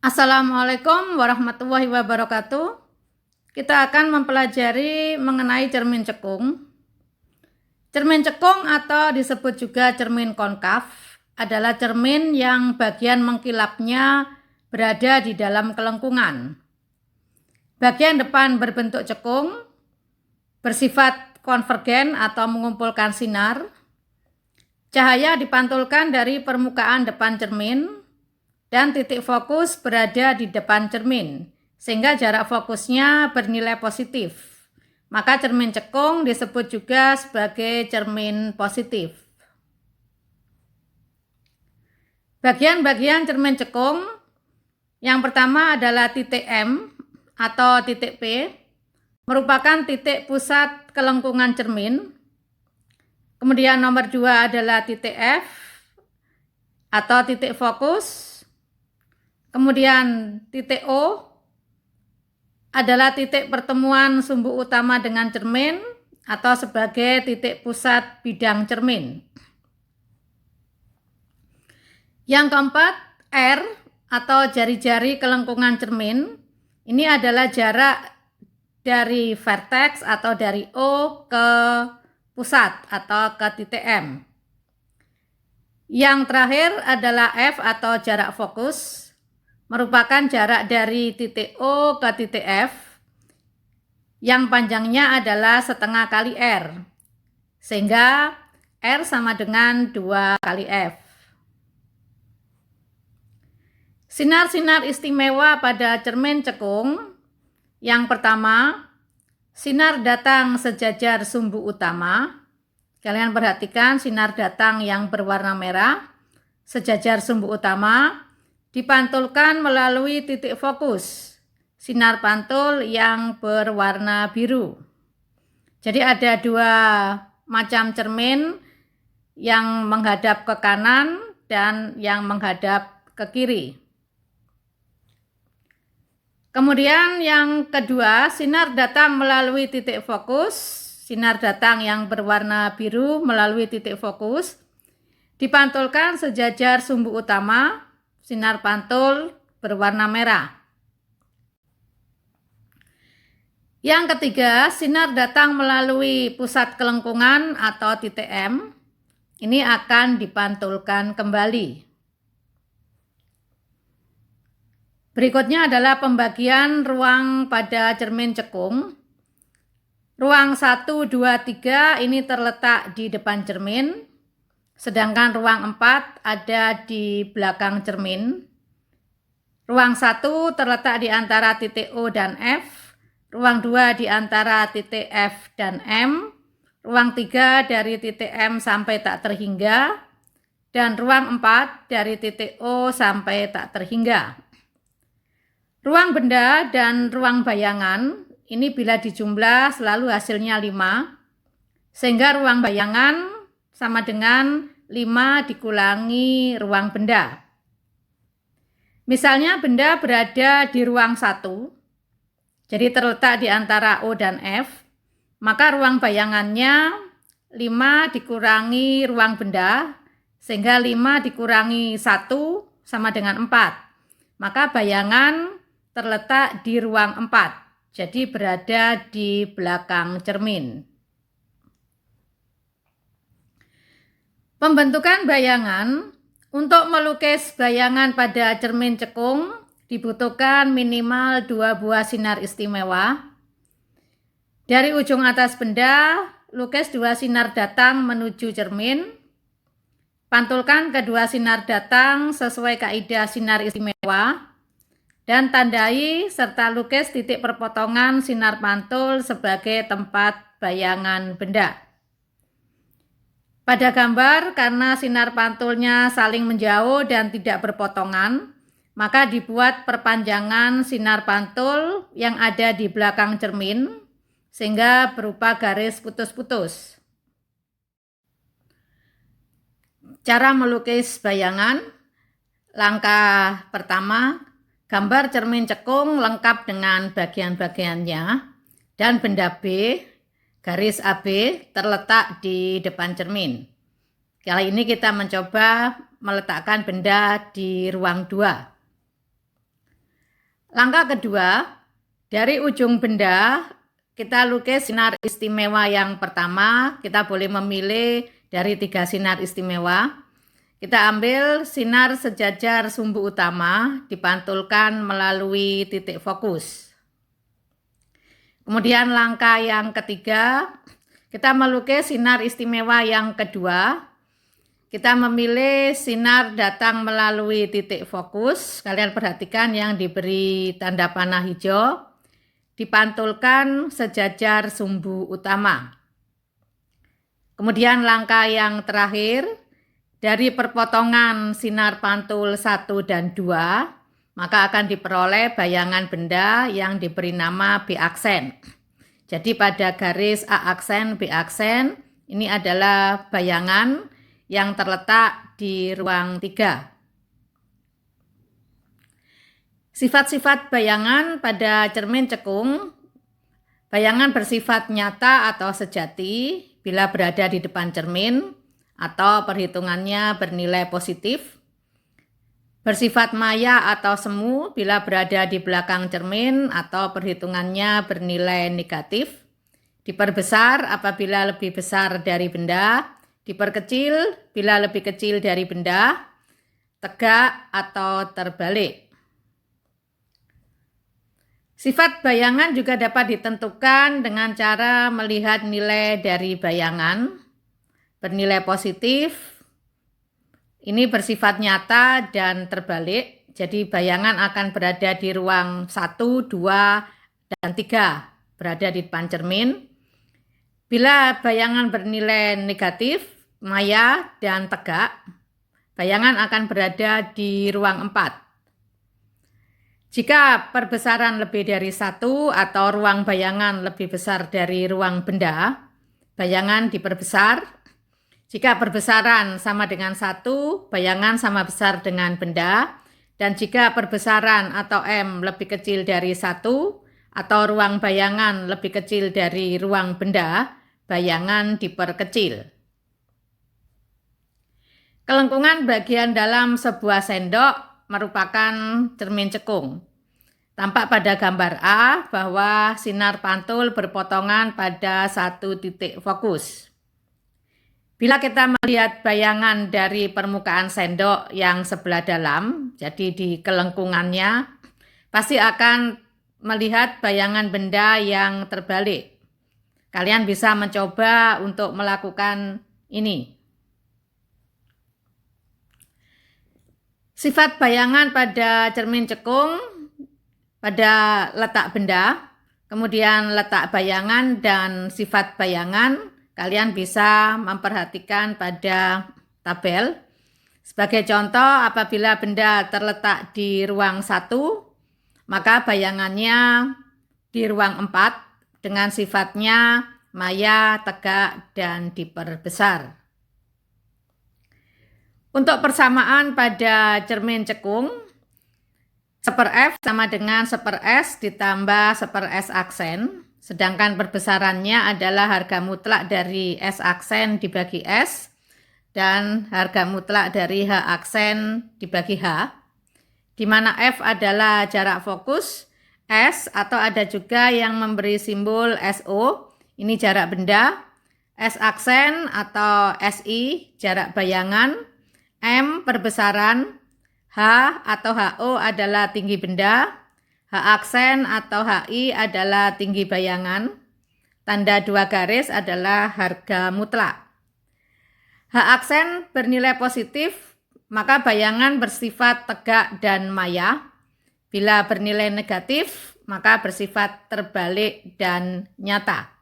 Assalamualaikum warahmatullahi wabarakatuh. Kita akan mempelajari mengenai cermin cekung. Cermin cekung atau disebut juga cermin konkav adalah cermin yang bagian mengkilapnya berada di dalam kelengkungan. Bagian depan berbentuk cekung, bersifat konvergen atau mengumpulkan sinar. Cahaya dipantulkan dari permukaan depan cermin dan titik fokus berada di depan cermin, sehingga jarak fokusnya bernilai positif. Maka cermin cekung disebut juga sebagai cermin positif. Bagian-bagian cermin cekung, yang pertama adalah titik M atau titik P, merupakan titik pusat kelengkungan cermin. Kemudian nomor 2 adalah titik F atau titik fokus. Kemudian titik O adalah titik pertemuan sumbu utama dengan cermin atau sebagai titik pusat bidang cermin. Yang keempat, R atau jari-jari kelengkungan cermin. Ini adalah jarak dari vertex atau dari O ke pusat atau ke titik M. Yang terakhir adalah F atau jarak fokus, merupakan jarak dari titik O ke titik F yang panjangnya adalah setengah kali R, sehingga R sama dengan 2 kali F. Sinar-sinar istimewa pada cermin cekung. Yang pertama, sinar datang sejajar sumbu utama. Kalian perhatikan sinar datang yang berwarna merah, sejajar sumbu utama, dipantulkan melalui titik fokus, sinar pantul yang berwarna biru. Jadi ada 2 macam cermin, yang menghadap ke kanan dan yang menghadap ke kiri. Kemudian yang kedua, sinar datang melalui titik fokus, sinar datang yang berwarna biru melalui titik fokus, dipantulkan sejajar sumbu utama, sinar pantul berwarna merah. Yang ketiga, sinar datang melalui pusat kelengkungan atau titik M. Ini akan dipantulkan kembali. Berikutnya adalah pembagian ruang pada cermin cekung. Ruang 1, 2, 3 ini terletak di depan cermin, sedangkan ruang 4 ada di belakang cermin. Ruang 1 terletak di antara titik O dan F, ruang 2 di antara titik F dan M, ruang 3 dari titik M sampai tak terhingga, dan ruang 4 dari titik O sampai tak terhingga. Ruang benda dan ruang bayangan ini bila dijumlah selalu hasilnya 5, sehingga ruang bayangan sama dengan 5 dikurangi ruang benda. Misalnya benda berada di ruang 1, jadi terletak di antara O dan F, maka ruang bayangannya 5 dikurangi ruang benda, sehingga 5 dikurangi 1 sama dengan 4. Maka bayangan terletak di ruang 4, jadi berada di belakang cermin. Pembentukan bayangan. Untuk melukis bayangan pada cermin cekung dibutuhkan minimal 2 buah sinar istimewa. Dari ujung atas benda, lukis 2 sinar datang menuju cermin. Pantulkan kedua sinar datang sesuai kaidah sinar istimewa. Dan tandai serta lukis titik perpotongan sinar pantul sebagai tempat bayangan benda. Pada gambar, karena sinar pantulnya saling menjauh dan tidak berpotongan, maka dibuat perpanjangan sinar pantul yang ada di belakang cermin, sehingga berupa garis putus-putus. Cara melukis bayangan. Langkah pertama, gambar cermin cekung lengkap dengan bagian-bagiannya, dan benda B, garis AB, terletak di depan cermin. Kali ini kita mencoba meletakkan benda di ruang 2. Langkah kedua, dari ujung benda kita lukis sinar istimewa yang pertama. Kita boleh memilih dari 3 sinar istimewa. Kita ambil sinar sejajar sumbu utama, dipantulkan melalui titik fokus. Kemudian langkah yang ketiga, kita melukis sinar istimewa yang kedua. Kita memilih sinar datang melalui titik fokus. Kalian perhatikan yang diberi tanda panah hijau. Dipantulkan sejajar sumbu utama. Kemudian langkah yang terakhir, dari perpotongan sinar pantul 1 dan 2, maka akan diperoleh bayangan benda yang diberi nama B aksen. Jadi pada garis A aksen, B aksen, ini adalah bayangan yang terletak di ruang 3. Sifat-sifat bayangan pada cermin cekung. Bayangan bersifat nyata atau sejati bila berada di depan cermin atau perhitungannya bernilai positif. Bersifat maya atau semu bila berada di belakang cermin atau perhitungannya bernilai negatif. Diperbesar apabila lebih besar dari benda. Diperkecil bila lebih kecil dari benda. Tegak atau terbalik. Sifat bayangan juga dapat ditentukan dengan cara melihat nilai dari bayangan. Bernilai positif, ini bersifat nyata dan terbalik. Jadi bayangan akan berada di ruang 1, 2, dan 3, berada di depan cermin. Bila bayangan bernilai negatif, maya, dan tegak, bayangan akan berada di ruang 4. Jika perbesaran lebih dari 1 atau ruang bayangan lebih besar dari ruang benda, bayangan diperbesar. Jika perbesaran sama dengan 1, bayangan sama besar dengan benda. Dan jika perbesaran atau M lebih kecil dari 1 atau ruang bayangan lebih kecil dari ruang benda, bayangan diperkecil. Kelengkungan bagian dalam sebuah sendok merupakan cermin cekung. Tampak pada gambar A bahwa sinar pantul berpotongan pada satu titik fokus. Bila kita melihat bayangan dari permukaan sendok yang sebelah dalam, jadi di kelengkungannya, pasti akan melihat bayangan benda yang terbalik. Kalian bisa mencoba untuk melakukan ini. Sifat bayangan pada cermin cekung pada letak benda, kemudian letak bayangan dan sifat bayangan, kalian bisa memperhatikan pada tabel. Sebagai contoh, apabila benda terletak di ruang 1, maka bayangannya di ruang 4 dengan sifatnya maya, tegak, dan diperbesar. Untuk persamaan pada cermin cekung, 1/F sama dengan 1/S ditambah 1/S aksen, sedangkan perbesarannya adalah harga mutlak dari S aksen dibagi S, dan harga mutlak dari H aksen dibagi H, di mana F adalah jarak fokus, S atau ada juga yang memberi simbol SO, ini jarak benda, S aksen atau SI, jarak bayangan, M perbesaran, H atau HO adalah tinggi benda, H aksen atau HI adalah tinggi bayangan, tanda 2 garis adalah harga mutlak. H aksen bernilai positif, maka bayangan bersifat tegak dan maya. Bila bernilai negatif, maka bersifat terbalik dan nyata.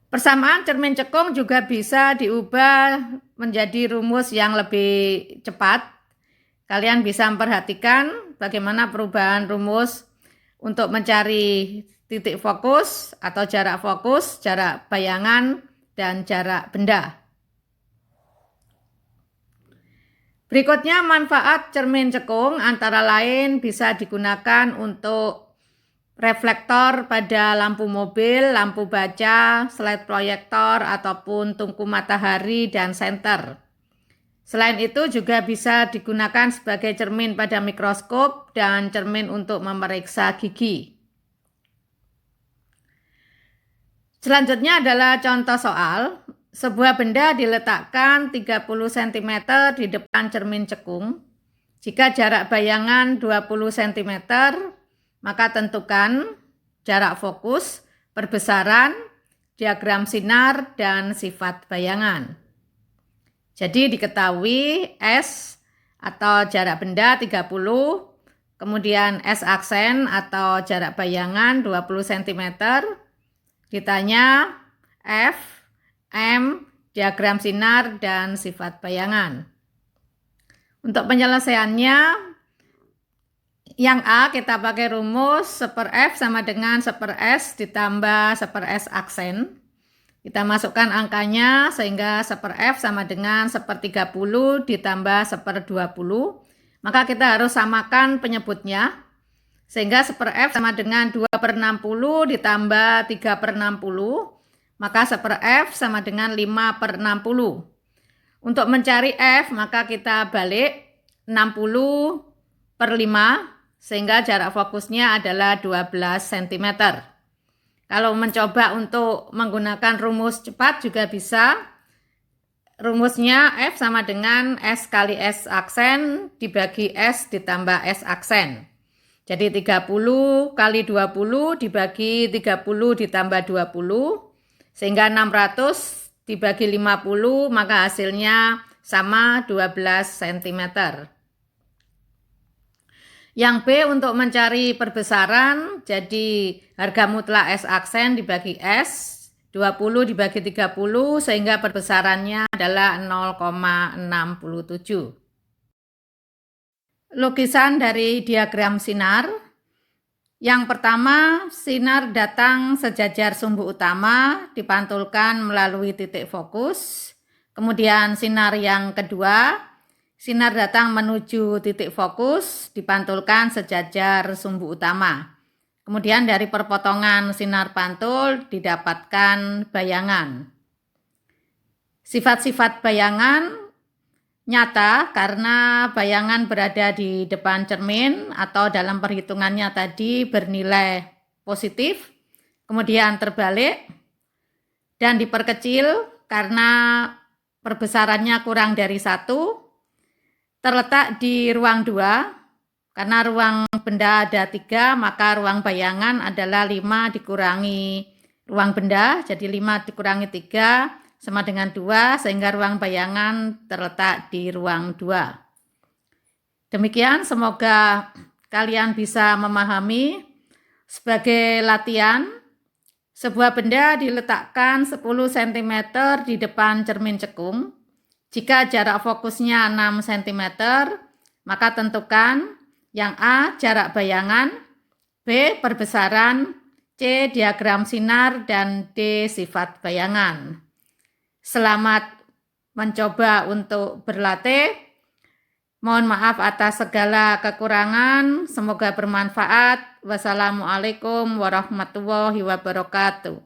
Persamaan cermin cekung juga bisa diubah menjadi rumus yang lebih cepat. Kalian bisa memperhatikan bagaimana perubahan rumus untuk mencari titik fokus atau jarak fokus, jarak bayangan, dan jarak benda. Berikutnya, manfaat cermin cekung antara lain bisa digunakan untuk reflektor pada lampu mobil, lampu baca, slide proyektor, ataupun tungku matahari dan senter. Selain itu juga bisa digunakan sebagai cermin pada mikroskop dan cermin untuk memeriksa gigi. Selanjutnya adalah contoh soal. Sebuah benda diletakkan 30 cm di depan cermin cekung. Jika jarak bayangan 20 cm, maka tentukan jarak fokus, perbesaran, diagram sinar, dan sifat bayangan. Jadi diketahui S atau jarak benda 30, kemudian S aksen atau jarak bayangan 20 cm, ditanya F, M, diagram sinar, dan sifat bayangan. Untuk penyelesaiannya, yang A kita pakai rumus 1/F sama dengan 1/S ditambah 1/S aksen. Kita masukkan angkanya sehingga 1/F sama dengan 1/30 ditambah 1/20. Maka kita harus samakan penyebutnya. Sehingga 1/F sama dengan 2/60 ditambah 3/60. Maka 1/F sama dengan 5/60. Untuk mencari F maka kita balik 60/5 sehingga jarak fokusnya adalah 12 cm. Kalau mencoba untuk menggunakan rumus cepat juga bisa. Rumusnya F sama dengan S kali S aksen dibagi S ditambah S aksen. Jadi 30 kali 20 dibagi 30 ditambah 20. Sehingga 600 dibagi 50 maka hasilnya sama 12 cm. Yang B untuk mencari perbesaran, jadi harga mutlak S aksen dibagi S, 20 dibagi 30 sehingga perbesarannya adalah 0,67. Lukisan dari diagram sinar. Yang pertama, sinar datang sejajar sumbu utama dipantulkan melalui titik fokus. Kemudian sinar yang kedua, sinar datang menuju titik fokus, dipantulkan sejajar sumbu utama. Kemudian dari perpotongan sinar pantul didapatkan bayangan. Sifat-sifat bayangan nyata karena bayangan berada di depan cermin atau dalam perhitungannya tadi bernilai positif, kemudian terbalik dan diperkecil karena perbesarannya kurang dari 1. Terletak di ruang 2, karena ruang benda ada 3, maka ruang bayangan adalah 5 dikurangi ruang benda, jadi 5 dikurangi 3 sama dengan 2, sehingga ruang bayangan terletak di ruang 2. Demikian, semoga kalian bisa memahami. Sebagai latihan, sebuah benda diletakkan 10 cm di depan cermin cekung. Jika jarak fokusnya 6 cm, maka tentukan yang A jarak bayangan, B perbesaran, C diagram sinar, dan D sifat bayangan. Selamat mencoba untuk berlatih. Mohon maaf atas segala kekurangan. Semoga bermanfaat. Wassalamualaikum warahmatullahi wabarakatuh.